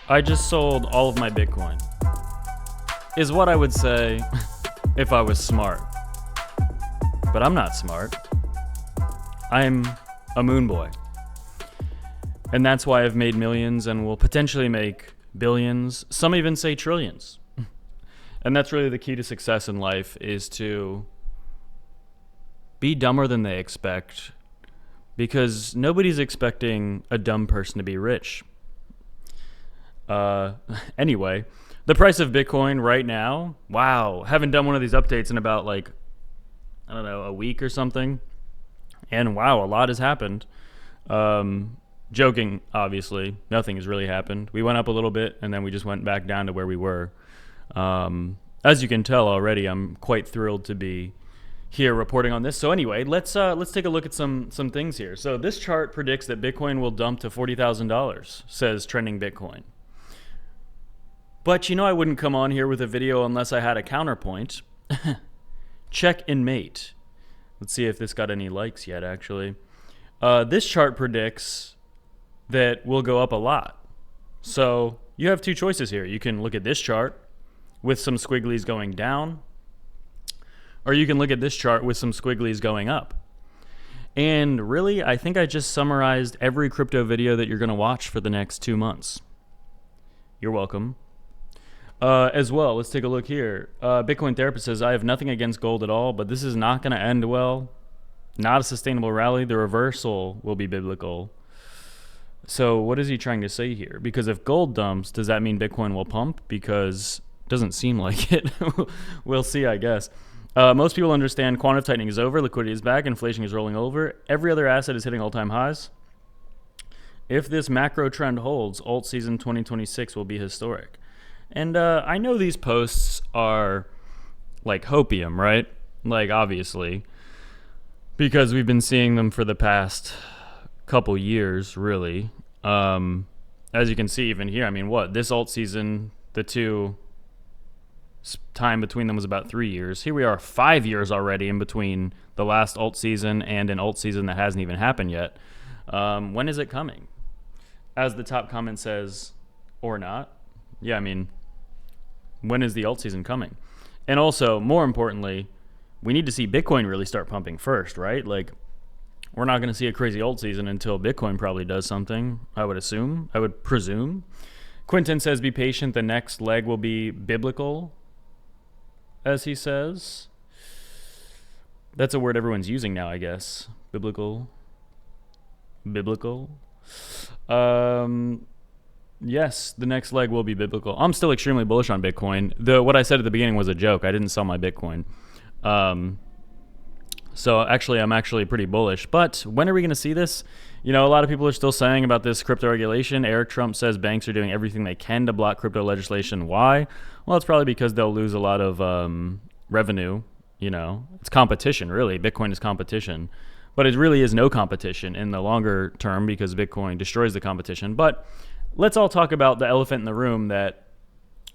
I just sold all of my Bitcoin, is what I would say if I was smart. But I'm not smart. I'm a moon boy. And that's why I've made millions and will potentially make billions. Some even say trillions. And that's really the key to success in life, is to be dumber than they expect, because nobody's expecting a dumb person to be rich. Anyway, the price of Bitcoin right now, wow, haven't done one of these updates in about like, I don't know, a week or something. And wow, a lot has happened. Joking, obviously, nothing has really happened. We went up a little bit and then we just went back down to where we were. As you can tell already, I'm quite thrilled to be here reporting on this. So anyway, let's take a look at some things here. So this chart predicts that Bitcoin will dump to $40,000, says Trending Bitcoin. But I wouldn't come on here with a video unless I had a counterpoint. Check and mate. Let's see if this got any likes yet, actually. This chart predicts that we'll go up a lot. So you have two choices here. You can look at this chart with some squigglies going down, or you can look at this chart with some squigglies going up. And really, I think I just summarized every crypto video that you're going to watch for the next 2 months. You're welcome. As well, let's take a look here. Bitcoin Therapist says, I have nothing against gold at all, but this is not going to end well. Not a sustainable rally. The reversal will be biblical. So what is he trying to say here? Because if gold dumps, does that mean Bitcoin will pump? Because it doesn't seem like it. We'll see, I guess. Most people understand quantitative tightening is over, liquidity is back, inflation is rolling over. Every other asset is hitting all-time highs. If this macro trend holds, alt season 2026 will be historic. And I know these posts are like hopium, right? Like, obviously, because we've been seeing them for the past couple years, really. As you can see even here, I mean, this alt season, the time between them was about 3 years. Here we are 5 years already in between the last alt season and an alt season that hasn't even happened yet. When is it coming? As the top comment says, or not. Yeah, I mean, when is the alt season coming? And also, more importantly, we need to see Bitcoin really start pumping first, right? Like, we're not going to see a crazy alt season until Bitcoin probably does something, I would presume. Quentin says, be patient. The next leg will be biblical, as he says. That's a word everyone's using now, I guess. Biblical. Yes, the next leg will be biblical. I'm still extremely bullish on Bitcoin. What I said at the beginning was a joke. I didn't sell my Bitcoin. So actually, I'm actually pretty bullish. But when are we going to see this? A lot of people are still saying about this crypto regulation. Eric Trump says banks are doing everything they can to block crypto legislation. Why? Well, it's probably because they'll lose a lot of revenue. It's competition, really. Bitcoin is competition. But it really is no competition in the longer term because Bitcoin destroys the competition. But let's all talk about the elephant in the room that,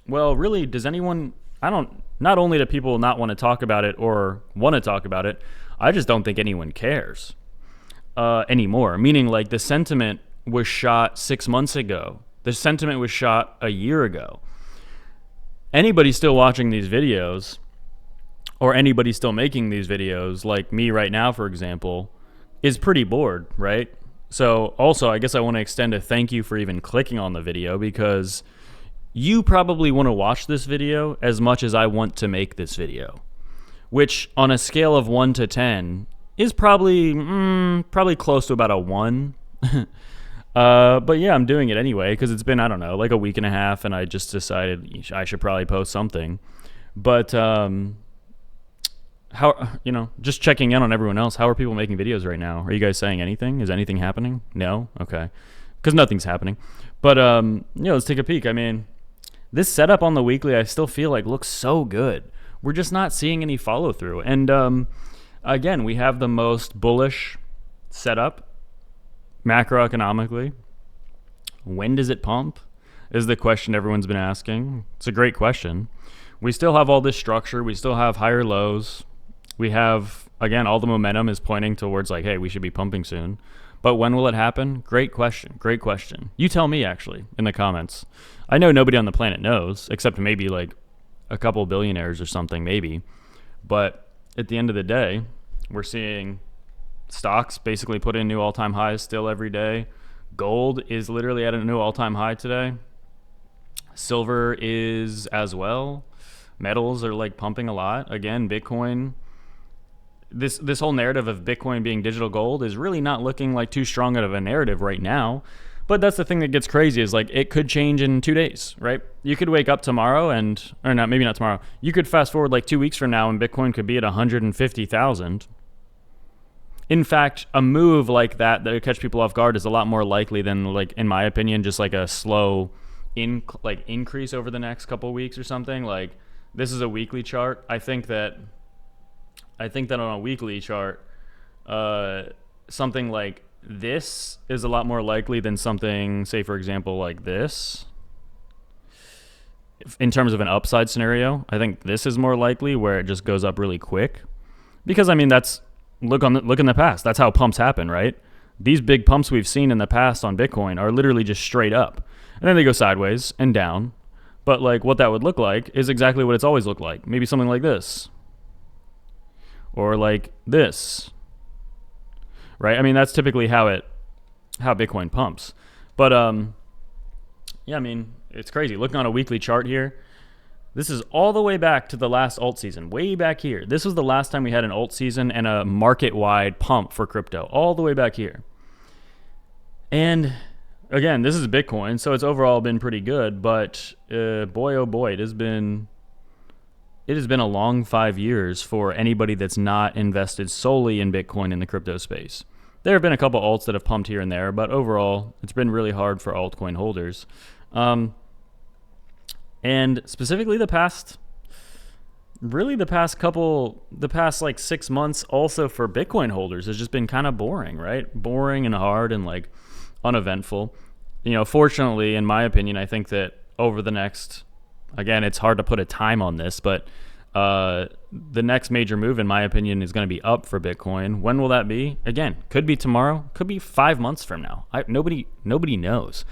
well, really, does anyone, not only do people not want to talk about it or want to talk about it, I just don't think anyone cares anymore. Meaning, like, the sentiment was shot 6 months ago. The sentiment was shot a year ago. Anybody still watching these videos, or anybody still making these videos, like me right now, for example, is pretty bored, right? So also, I guess I want to extend a thank you for even clicking on the video, because you probably want to watch this video as much as I want to make this video, which on a scale of 1 to 10 is probably close to about a 1. But yeah, I'm doing it anyway because it's been, I don't know, like a week and a half, and I just decided I should probably post something. But just checking in on everyone else. How are people making videos right now? Are you guys saying anything? Is anything happening? No? Okay. Because nothing's happening. But, let's take a peek. I mean, this setup on the weekly, I still feel like looks so good. We're just not seeing any follow through. And, again, we have the most bullish setup macroeconomically. When does it pump? Is the question everyone's been asking. It's a great question. We still have all this structure. We still have higher lows. We have, again, all the momentum is pointing towards like, hey, we should be pumping soon. But when will it happen? Great question. Great question. You tell me, actually, in the comments. I know nobody on the planet knows, except maybe like a couple billionaires or something, maybe. But at the end of the day, we're seeing stocks basically put in new all-time highs still every day. Gold is literally at a new all-time high today. Silver is as well. Metals are like pumping a lot. Again, Bitcoin, this whole narrative of Bitcoin being digital gold is really not looking like too strong of a narrative right now. But that's the thing that gets crazy is like it could change in 2 days, right? You could wake up tomorrow or not, maybe not tomorrow. You could fast forward like 2 weeks from now and Bitcoin could be at 150,000. In fact, a move like that would catch people off guard is a lot more likely than, like, in my opinion, just like a slow increase over the next couple of weeks or something. Like, this is a weekly chart. I think that on a weekly chart, something like this is a lot more likely than something, say, for example, like this. In terms of an upside scenario, I think this is more likely where it just goes up really quick. Because, I mean, look in the past. That's how pumps happen, right? These big pumps we've seen in the past on Bitcoin are literally just straight up. And then they go sideways and down. But like what that would look like is exactly what it's always looked like. Maybe something like this. Or like this. Right? I mean, that's typically how Bitcoin pumps. But yeah, I mean, it's crazy. Looking on a weekly chart here, this is all the way back to the last alt season, way back here. This was the last time we had an alt season and a market-wide pump for crypto, all the way back here. And again, this is Bitcoin, so it's overall been pretty good, but boy, oh boy, it has been a long 5 years for anybody that's not invested solely in Bitcoin in the crypto space. There have been a couple alts that have pumped here and there, but overall, it's been really hard for altcoin holders. And specifically the past like 6 months also for Bitcoin holders has just been kind of boring, right? Boring and hard and like uneventful. You know, fortunately, in my opinion, I think that over the next, again, it's hard to put a time on this, but the next major move, in my opinion, is going to be up for Bitcoin. When will that be? Again, could be tomorrow, could be 5 months from now. Nobody knows.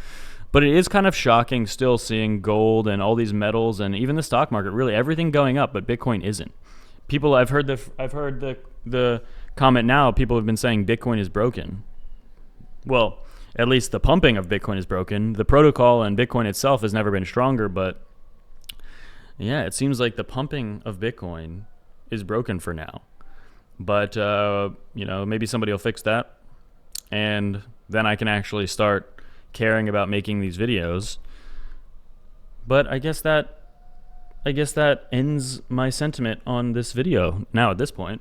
But it is kind of shocking still seeing gold and all these metals and even the stock market, really everything going up, but Bitcoin isn't. People, I've heard the comment now, people have been saying Bitcoin is broken. Well, at least the pumping of Bitcoin is broken. The protocol and Bitcoin itself has never been stronger, but yeah, it seems like the pumping of Bitcoin is broken for now. But, you know, maybe somebody will fix that. And then I can actually start caring about making these videos. But I guess that ends my sentiment on this video now at this point.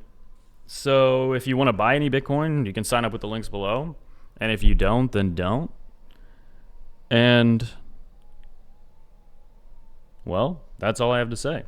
So if you want to buy any Bitcoin, you can sign up with the links below. And if you don't, then don't. And well, that's all I have to say.